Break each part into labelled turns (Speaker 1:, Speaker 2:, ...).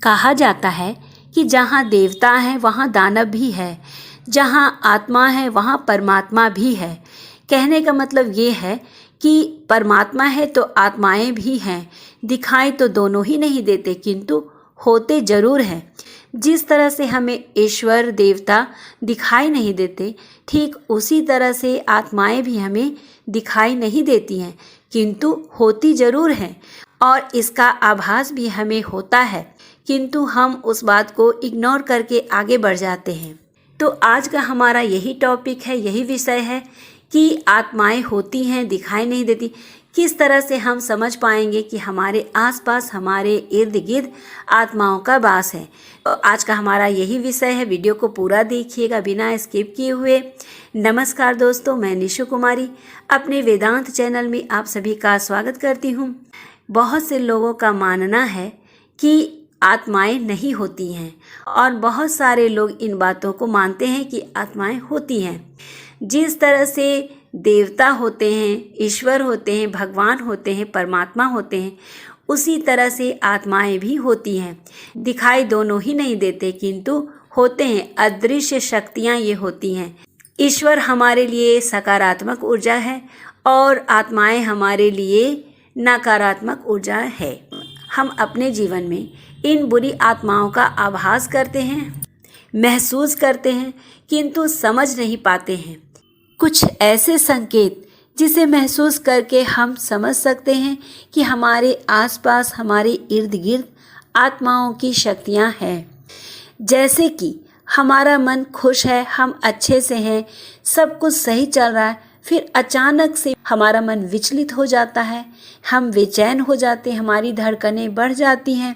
Speaker 1: कहा जाता है कि जहाँ देवता हैं वहाँ दानव भी है, जहाँ आत्मा है वहाँ परमात्मा भी है। कहने का मतलब ये है कि परमात्मा है तो आत्माएं भी हैं। दिखाई तो दोनों ही नहीं देते किंतु होते जरूर हैं। जिस तरह से हमें ईश्वर देवता दिखाई नहीं देते, ठीक उसी तरह से आत्माएं भी हमें दिखाई नहीं देती हैं किंतु होती जरूर हैं। और इसका आभास भी हमें होता है किंतु हम उस बात को इग्नोर करके आगे बढ़ जाते हैं। तो आज का हमारा यही टॉपिक है, यही विषय है कि आत्माएं होती हैं, दिखाई नहीं देती। किस तरह से हम समझ पाएंगे कि हमारे आसपास, हमारे इर्द गिर्द आत्माओं का वास है। तो आज का हमारा यही विषय है। वीडियो को पूरा देखिएगा बिना स्किप किए हुए। नमस्कार दोस्तों, मैं निशु कुमारी अपने वेदांत चैनल में आप सभी का स्वागत करती हूँ। बहुत से लोगों का मानना है कि आत्माएं नहीं होती हैं और बहुत सारे लोग इन बातों को मानते हैं कि आत्माएं होती हैं। जिस तरह से देवता होते हैं, ईश्वर होते हैं, भगवान होते हैं, परमात्मा होते हैं, उसी तरह से आत्माएं भी होती हैं। दिखाई दोनों ही नहीं देते किंतु होते हैं। अदृश्य शक्तियां ये होती हैं। ईश्वर हमारे लिए सकारात्मक ऊर्जा है और आत्माएं हमारे लिए नकारात्मक ऊर्जा है। हम अपने जीवन में इन बुरी आत्माओं का आभास करते हैं, महसूस करते हैं किंतु समझ नहीं पाते हैं। कुछ ऐसे संकेत जिसे महसूस करके हम समझ सकते हैं कि हमारे आसपास, हमारे इर्द गिर्द आत्माओं की शक्तियाँ हैं। जैसे कि हमारा मन खुश है, हम अच्छे से हैं, सब कुछ सही चल रहा है, फिर अचानक से हमारा मन विचलित हो जाता है, हम बेचैन हो जाते हैं, हमारी धड़कनें बढ़ जाती हैं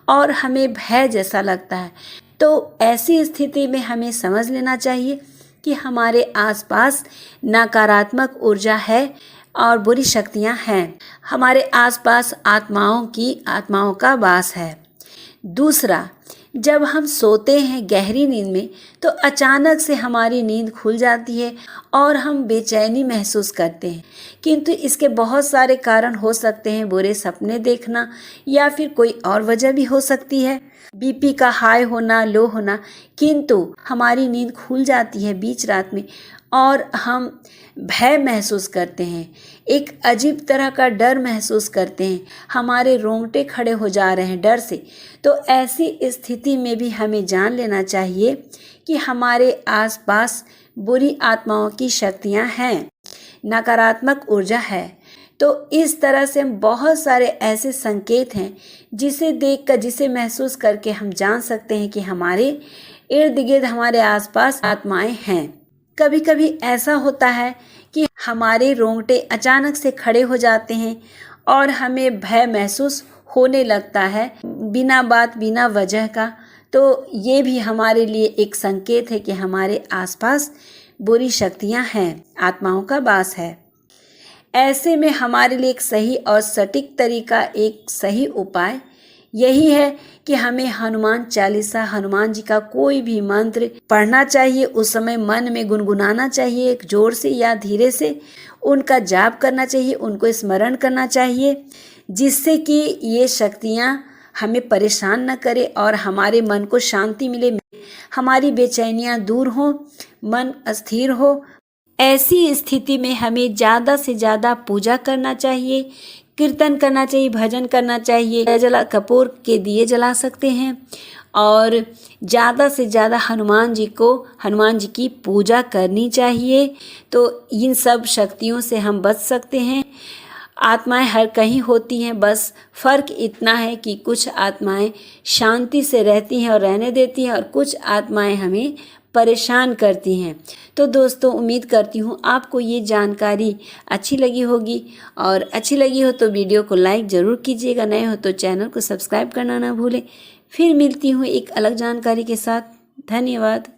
Speaker 1: और हमें भय जैसा लगता है। तो ऐसी स्थिति में हमें समझ लेना चाहिए कि हमारे आसपास नकारात्मक ऊर्जा है और बुरी शक्तियां हैं। हमारे आसपास आत्माओं का वास है। दूसरा, जब हम सोते हैं गहरी नींद में तो अचानक से हमारी नींद खुल जाती है और हम बेचैनी महसूस करते हैं किंतु इसके बहुत सारे कारण हो सकते हैं। बुरे सपने देखना या फिर कोई और वजह भी हो सकती है, बीपी का हाई होना, लो होना, किंतु हमारी नींद खुल जाती है बीच रात में और हम भय महसूस करते हैं, एक अजीब तरह का डर महसूस करते हैं, हमारे रोंगटे खड़े हो जा रहे हैं डर से। तो ऐसी स्थिति में भी हमें जान लेना चाहिए कि हमारे आसपास बुरी आत्माओं की शक्तियां हैं, नकारात्मक ऊर्जा है। तो इस तरह से बहुत सारे ऐसे संकेत हैं जिसे देखकर, जिसे महसूस करके हम जान सकते हैं कि हमारे इर्द गिर्द, हमारे आसपास आत्माएं हैं। कभी कभी ऐसा होता है कि हमारे रोंगटे अचानक से खड़े हो जाते हैं और हमें भय महसूस होने लगता है बिना बात, बिना वजह का। तो ये भी हमारे लिए एक संकेत है कि हमारे आसपास बुरी शक्तियां हैं, आत्माओं का वास है। ऐसे में हमारे लिए एक सही और सटीक तरीका, एक सही उपाय यही है कि हमें हनुमान चालीसा, हनुमान जी का कोई भी मंत्र पढ़ना चाहिए। उस समय मन में गुनगुनाना चाहिए, एक जोर से या धीरे से उनका जाप करना चाहिए, उनको स्मरण करना चाहिए, जिससे कि ये शक्तियाँ हमें परेशान न करें और हमारे मन को शांति मिले, हमारी बेचैनियाँ दूर हो, मन अस्थिर हो। ऐसी स्थिति में हमें ज़्यादा से ज़्यादा पूजा करना चाहिए, कीर्तन करना चाहिए, भजन करना चाहिए, कपूर के दिए जला सकते हैं और ज़्यादा से ज़्यादा हनुमान जी की पूजा करनी चाहिए। तो इन सब शक्तियों से हम बच सकते हैं। आत्माएं हर कहीं होती हैं, बस फ़र्क इतना है कि कुछ आत्माएं शांति से रहती हैं और रहने देती हैं और कुछ आत्माएं हमें परेशान करती हैं। तो दोस्तों, उम्मीद करती हूँ आपको ये जानकारी अच्छी लगी होगी और अच्छी लगी हो तो वीडियो को लाइक ज़रूर कीजिएगा, नए हो तो चैनल को सब्सक्राइब करना ना भूलें। फिर मिलती हूँ एक अलग जानकारी के साथ। धन्यवाद।